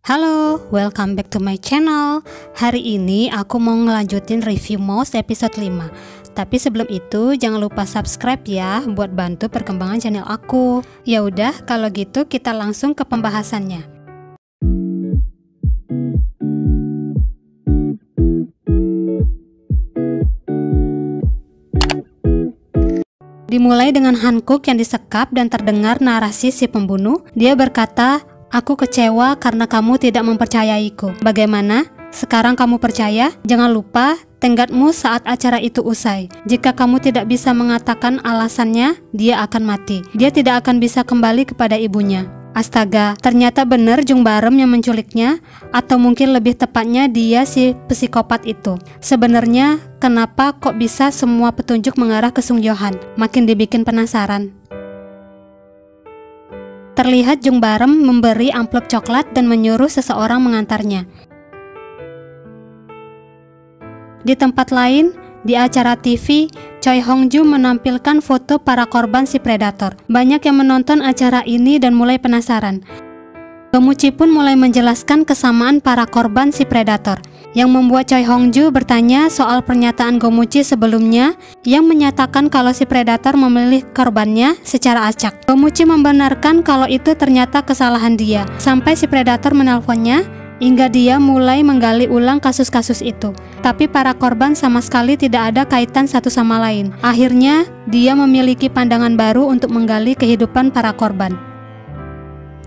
Halo, welcome back to my channel. Hari ini aku mau ngelanjutin review Mouse episode 5. Tapi sebelum itu jangan lupa subscribe ya buat bantu perkembangan channel aku. Ya udah, kalau gitu kita langsung ke pembahasannya. Dimulai dengan Hankook yang disekap dan terdengar narasi si pembunuh. Dia berkata, "Aku kecewa karena kamu tidak mempercayaiku. Bagaimana? Sekarang kamu percaya? Jangan lupa tenggatmu saat acara itu usai. Jika kamu tidak bisa mengatakan alasannya, dia akan mati. Dia tidak akan bisa kembali kepada ibunya." Astaga, ternyata benar Jung Barem yang menculiknya, atau mungkin lebih tepatnya dia si psikopat itu. Sebenarnya, kenapa kok bisa semua petunjuk mengarah ke Sung Johan? Makin dibikin penasaran. Terlihat Jung Barem memberi amplop coklat dan menyuruh seseorang mengantarnya. Di tempat lain, di acara TV, Choi Hong-ju menampilkan foto para korban si predator. Banyak yang menonton acara ini dan mulai penasaran. Gomuchi pun mulai menjelaskan kesamaan para korban si predator, yang membuat Choi Hong-ju bertanya soal pernyataan Gomuchi sebelumnya yang menyatakan kalau si predator memilih korbannya secara acak. Gomuchi membenarkan kalau itu ternyata kesalahan dia, sampai si predator menelponnya hingga dia mulai menggali ulang kasus-kasus itu. Tapi para korban sama sekali tidak ada kaitan satu sama lain. Akhirnya, dia memiliki pandangan baru untuk menggali kehidupan para korban.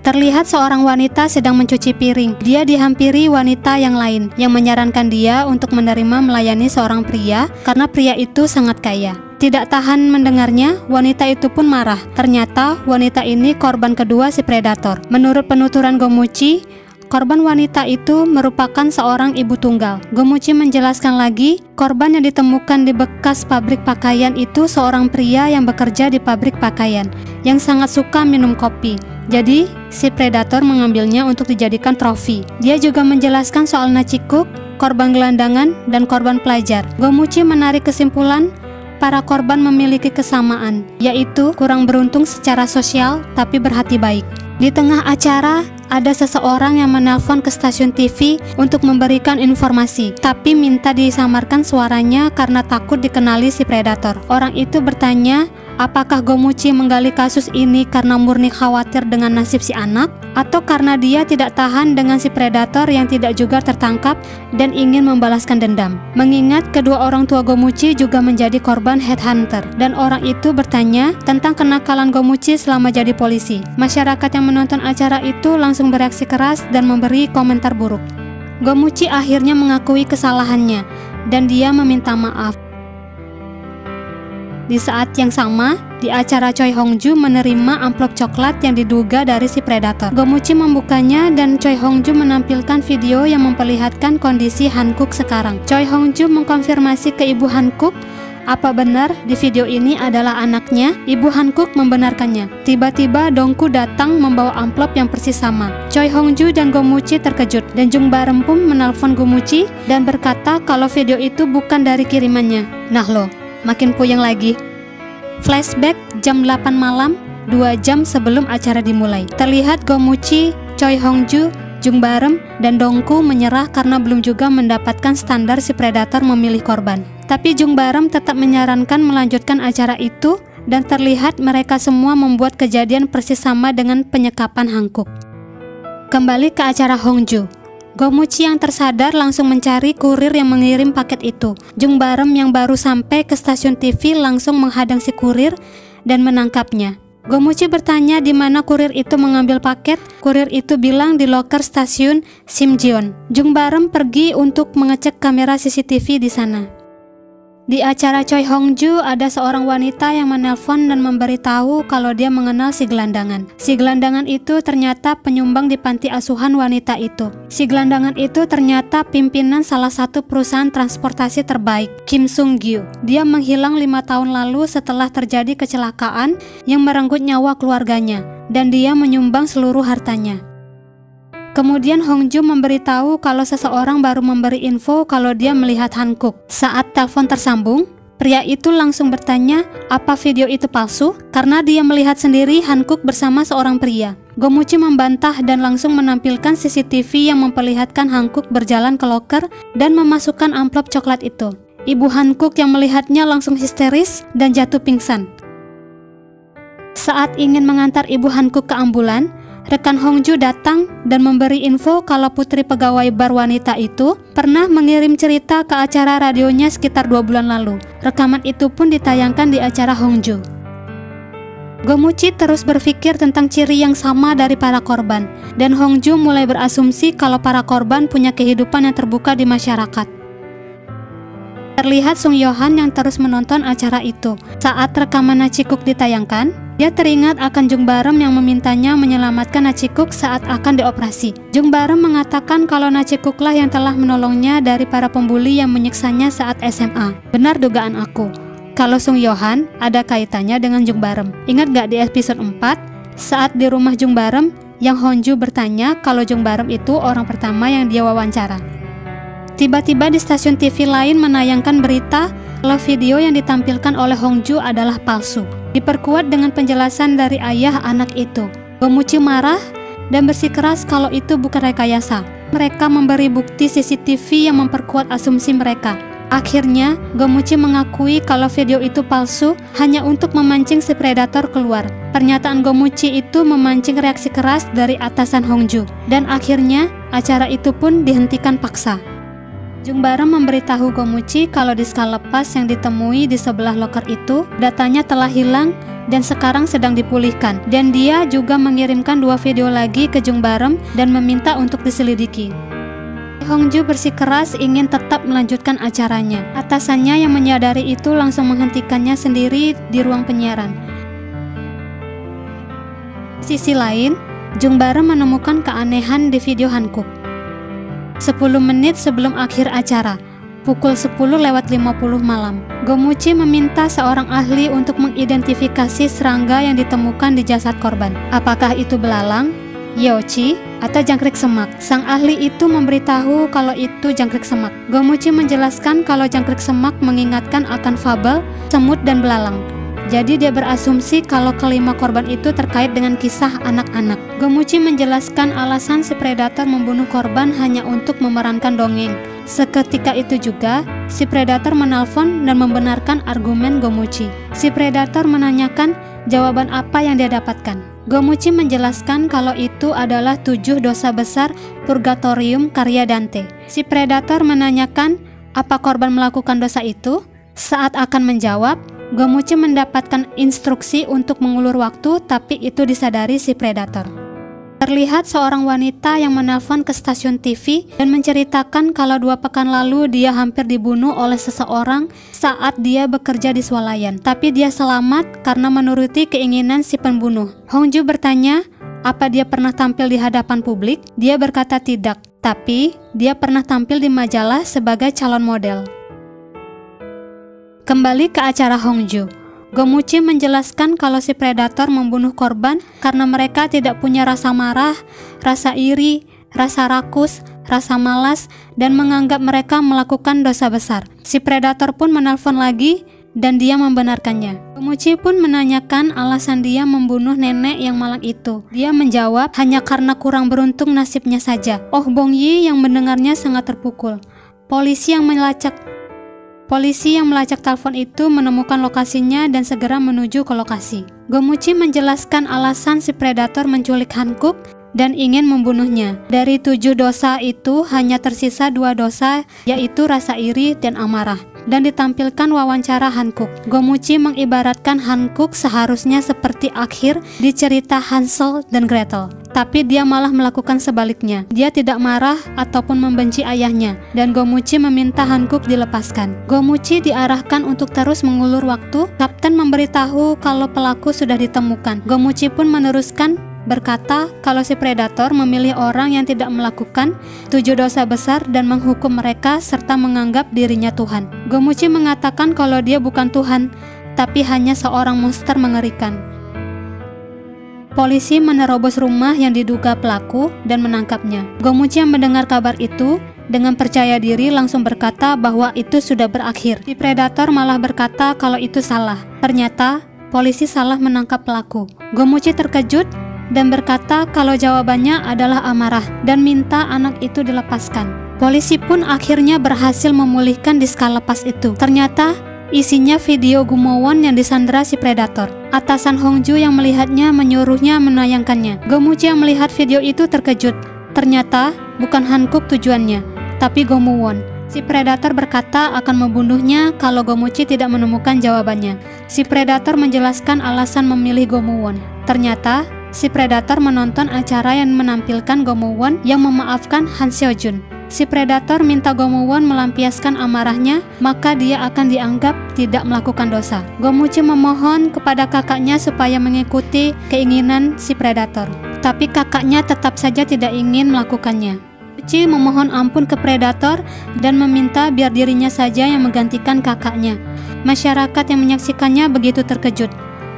Terlihat seorang wanita sedang mencuci piring. Dia dihampiri wanita yang lain yang menyarankan dia untuk menerima melayani seorang pria karena pria itu sangat kaya. Tidak tahan mendengarnya, wanita itu pun marah. Ternyata wanita ini korban kedua si predator. Menurut penuturan Gomuchi, korban wanita itu merupakan seorang ibu tunggal. Gomuchi menjelaskan lagi, korban yang ditemukan di bekas pabrik pakaian itu seorang pria yang bekerja di pabrik pakaian, yang sangat suka minum kopi. Jadi, si predator mengambilnya untuk dijadikan trofi. Dia juga menjelaskan soal Nachikook, korban gelandangan, dan korban pelajar. Gomuchi menarik kesimpulan, para korban memiliki kesamaan, yaitu kurang beruntung secara sosial tapi berhati baik. Di tengah acara, ada seseorang yang menelpon ke stasiun TV untuk memberikan informasi, tapi minta disamarkan suaranya karena takut dikenali si predator. Orang itu bertanya, apakah Gomuchi menggali kasus ini karena murni khawatir dengan nasib si anak, atau karena dia tidak tahan dengan si predator yang tidak juga tertangkap dan ingin membalaskan dendam. Mengingat kedua orang tua Gomuchi juga menjadi korban headhunter, dan orang itu bertanya tentang kenakalan Gomuchi selama jadi polisi. Masyarakat yang menonton acara itu langsung bereaksi keras dan memberi komentar buruk. Gomuchi akhirnya mengakui kesalahannya dan dia meminta maaf. Di saat yang sama, di acara Choi Hong-ju menerima amplop coklat yang diduga dari si predator. Gomuchi membukanya dan Choi Hong-ju menampilkan video yang memperlihatkan kondisi Hankook sekarang. Choi Hong-ju mengkonfirmasi ke ibu Hankook, apa benar di video ini adalah anaknya? Ibu Hankook membenarkannya. Tiba-tiba Dongku datang membawa amplop yang persis sama. Choi Hong-ju dan Gomuchi terkejut, dan Jung Barem pun menelpon Gomuchi dan berkata kalau video itu bukan dari kirimannya. Nah loh, makin puyeng lagi. Flashback jam 8 malam, 2 jam sebelum acara dimulai. Terlihat Gomuchi, Choi Hong-ju, Jung Barem, dan Dongku menyerah karena belum juga mendapatkan standar si predator memilih korban. Tapi Jung Barem tetap menyarankan melanjutkan acara itu, dan terlihat mereka semua membuat kejadian persis sama dengan penyekapan Hankook. Kembali ke acara Hongju. Gomuchi yang tersadar langsung mencari kurir yang mengirim paket itu. Jung Barem yang baru sampai ke stasiun TV langsung menghadang si kurir dan menangkapnya. Gomuchi bertanya di mana kurir itu mengambil paket. Kurir itu bilang di loker stasiun Simjeon. Jung Barem pergi untuk mengecek kamera CCTV di sana. Di acara Choi Hong-ju ada seorang wanita yang menelpon dan memberitahu kalau dia mengenal si gelandangan. Si gelandangan itu ternyata penyumbang di panti asuhan wanita itu. Si gelandangan itu ternyata pimpinan salah satu perusahaan transportasi terbaik, Kim Sung-gyu. Dia menghilang 5 tahun lalu setelah terjadi kecelakaan yang merenggut nyawa keluarganya, dan dia menyumbang seluruh hartanya. Kemudian Hongju memberitahu kalau seseorang baru memberi info kalau dia melihat Hankook. Saat telepon tersambung, Pria itu langsung bertanya apa video itu palsu karena dia melihat sendiri Hankook bersama seorang pria. Gomuchi membantah dan langsung menampilkan CCTV yang memperlihatkan Hankook berjalan ke loker dan memasukkan amplop coklat itu. Ibu Hankook yang melihatnya langsung histeris dan jatuh pingsan. Saat ingin mengantar ibu Hankook ke ambulan, rekan Hongju datang dan memberi info kalau putri pegawai bar wanita itu pernah mengirim cerita ke acara radionya sekitar 2 bulan lalu. Rekaman itu pun ditayangkan di acara Hongju. Gomuchi terus berpikir tentang ciri yang sama dari para korban, dan Hongju mulai berasumsi kalau para korban punya kehidupan yang terbuka di masyarakat. Terlihat Sung Yohan yang terus menonton acara itu. Saat rekaman Nachikuk ditayangkan, dia teringat akan Jung Barem yang memintanya menyelamatkan Nachikuk saat akan dioperasi. Jung Barem mengatakan kalau Nachikuklah yang telah menolongnya dari para pembuli yang menyiksanya saat SMA. Benar dugaan aku. Kalau Sung Yohan ada kaitannya dengan Jung Barem. Ingat gak di episode 4, saat di rumah Jung Barem, yang Honju bertanya kalau Jung Barem itu orang pertama yang dia wawancara. Tiba-tiba di stasiun TV lain menayangkan berita kalau video yang ditampilkan oleh Hongju adalah palsu. Diperkuat dengan penjelasan dari ayah anak itu. Gomuchi marah dan bersikeras kalau itu bukan rekayasa. Mereka memberi bukti CCTV yang memperkuat asumsi mereka. Akhirnya, Gomuchi mengakui kalau video itu palsu hanya untuk memancing si predator keluar. Pernyataan Gomuchi itu memancing reaksi keras dari atasan Hongju. Dan akhirnya, acara itu pun dihentikan paksa. Jung Barem memberitahu Gomuchi kalau disk lepas yang ditemui di sebelah loker itu datanya telah hilang dan sekarang sedang dipulihkan, dan dia juga mengirimkan 2 video lagi ke Jung Barem dan meminta untuk diselidiki. Hongju bersikeras ingin tetap melanjutkan acaranya. Atasannya yang menyadari itu langsung menghentikannya sendiri di ruang penyiaran. Di sisi lain, Jung Barem menemukan keanehan di video Hankook. 10 menit sebelum akhir acara, pukul 10:50 malam, Gomuchi meminta seorang ahli untuk mengidentifikasi serangga yang ditemukan di jasad korban. Apakah itu belalang, yeochi, atau jangkrik semak? Sang ahli itu memberitahu kalau itu jangkrik semak. Gomuchi menjelaskan kalau jangkrik semak mengingatkan akan fabel semut dan belalang. Jadi dia berasumsi kalau kelima korban itu terkait dengan kisah anak-anak. Gomuchi menjelaskan alasan si predator membunuh korban hanya untuk memerankan dongeng. Seketika itu juga, si predator menelpon dan membenarkan argumen Gomuchi. Si predator menanyakan jawaban apa yang dia dapatkan. Gomuchi menjelaskan kalau itu adalah 7 dosa besar purgatorium karya Dante. Si predator menanyakan apa korban melakukan dosa itu. Saat akan menjawab, Gomuchi mendapatkan instruksi untuk mengulur waktu, tapi itu disadari si predator. Terlihat seorang wanita yang menelpon ke stasiun TV dan menceritakan kalau 2 pekan lalu dia hampir dibunuh oleh seseorang saat dia bekerja di swalayan. Tapi dia selamat karena menuruti keinginan si pembunuh. Hongju bertanya, apa dia pernah tampil di hadapan publik? Dia berkata tidak, tapi dia pernah tampil di majalah sebagai calon model. Kembali ke acara Hongju, Gomuchi menjelaskan kalau si predator membunuh korban karena mereka tidak punya rasa marah, rasa iri, rasa rakus, rasa malas, dan menganggap mereka melakukan dosa besar. Si predator pun menelpon lagi dan dia membenarkannya. Gomuchi pun menanyakan alasan dia membunuh nenek yang malang itu. Dia menjawab hanya karena kurang beruntung nasibnya saja. Oh Bongyi yang mendengarnya sangat terpukul. Polisi yang melacak telepon itu menemukan lokasinya dan segera menuju ke lokasi. Gomuchi menjelaskan alasan si predator menculik Hankook dan ingin membunuhnya. Dari 7 dosa itu hanya tersisa 2 dosa, yaitu rasa iri dan amarah. Dan ditampilkan wawancara Hankook. Gomuchi mengibaratkan Hankook seharusnya seperti akhir di cerita Hansel dan Gretel. Tapi dia malah melakukan sebaliknya. Dia tidak marah ataupun membenci ayahnya, dan Gomuchi meminta Hankook dilepaskan. Gomuchi diarahkan untuk terus mengulur waktu. Kapten memberitahu kalau pelaku sudah ditemukan. Gomuchi pun meneruskan berkata kalau si predator memilih orang yang tidak melakukan 7 dosa besar dan menghukum mereka serta menganggap dirinya Tuhan. Gomuchi mengatakan kalau dia bukan Tuhan, tapi hanya seorang monster mengerikan. Polisi menerobos rumah yang diduga pelaku dan menangkapnya. Gomuchi yang mendengar kabar itu dengan percaya diri langsung berkata bahwa itu sudah berakhir. Si predator malah berkata kalau itu salah. Ternyata polisi salah menangkap pelaku. Gomuchi terkejut dan berkata kalau jawabannya adalah amarah dan minta anak itu dilepaskan. Polisi pun akhirnya berhasil memulihkan disk lepas itu. Ternyata isinya video Gumowon yang disandera si predator. Atasan Hongju yang melihatnya menyuruhnya menayangkannya. Gomuchi yang melihat video itu terkejut. Ternyata bukan Hankook tujuannya, tapi Gomowon. Si predator berkata akan membunuhnya kalau Gomuchi tidak menemukan jawabannya. Si predator menjelaskan alasan memilih Gomowon. Ternyata si predator menonton acara yang menampilkan Gomowon yang memaafkan Han Seojun. Si predator minta Gomowon melampiaskan amarahnya, maka dia akan dianggap tidak melakukan dosa. Gomuchi memohon kepada kakaknya supaya mengikuti keinginan si predator, tapi kakaknya tetap saja tidak ingin melakukannya. Gomuchi memohon ampun ke predator dan meminta biar dirinya saja yang menggantikan kakaknya. Masyarakat yang menyaksikannya begitu terkejut.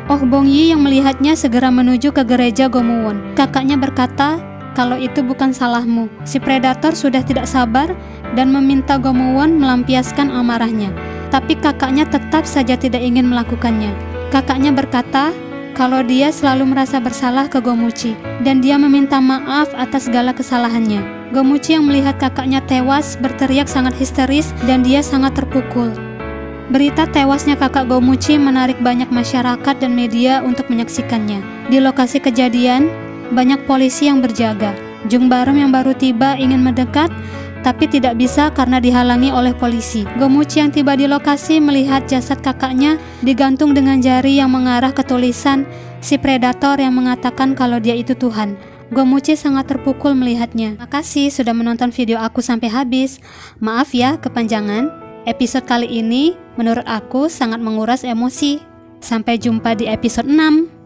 Oh Bongyi yang melihatnya segera menuju ke gereja Gomowon. Kakaknya berkata kalau itu bukan salahmu. Si predator sudah tidak sabar dan meminta Gomowon melampiaskan amarahnya, tapi kakaknya tetap saja tidak ingin melakukannya. Kakaknya berkata kalau dia selalu merasa bersalah ke Gomuchi dan dia meminta maaf atas segala kesalahannya. Gomuchi yang melihat kakaknya tewas berteriak sangat histeris dan dia sangat terpukul. Berita tewasnya kakak Gomuchi menarik banyak masyarakat dan media untuk menyaksikannya. Di lokasi kejadian banyak polisi yang berjaga. Jung Barum yang baru tiba ingin mendekat, tapi tidak bisa karena dihalangi oleh polisi. Gomuchi yang tiba di lokasi melihat jasad kakaknya digantung dengan jari yang mengarah ke tulisan si predator yang mengatakan kalau dia itu Tuhan. Gomuchi sangat terpukul melihatnya. Makasih sudah menonton video aku sampai habis. Maaf ya kepanjangan. Episode kali ini menurut aku sangat menguras emosi. Sampai jumpa di episode 6.